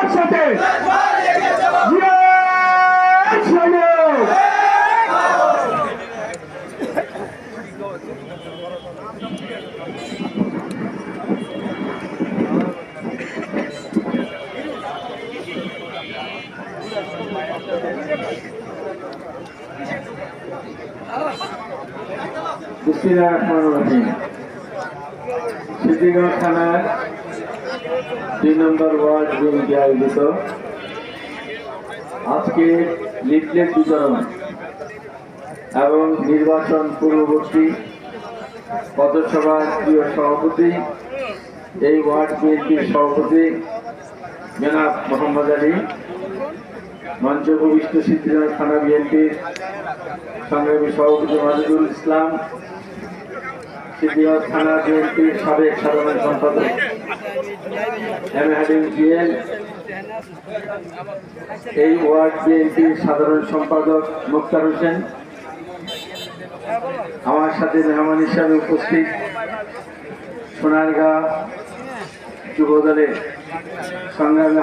আমার সাথে সিদ্ধিগঞ্জ থানার 2 নম্বর ওয়ার্ড বিএনপি আয়োজিত আজকে লিফলেট বিতরণ এবং নির্বাচন পূর্ববর্তী পথসভার প্রিয় সভাপতি এই ওয়ার্ড বিএনপির সভাপতি জনাব মোহাম্মদ আলী, মঞ্চ উপবিষ্ট সিদ্ধিগঞ্জ থানা বিএনপির সংগ্রামী সভাপতি মাজেদুল ইসলাম, সিদ্ধিগঞ্জ থানা বিএনপির সাবেক সাধারণ সম্পাদক MHDL, এই ওয়ার্ড বিএনপির সাধারণ সম্পাদক মুক্তার হোসেন, আমার সাথে মেহমান হিসাবে উপস্থিত সোনারগাঁ যুবদলের সংগ্রামী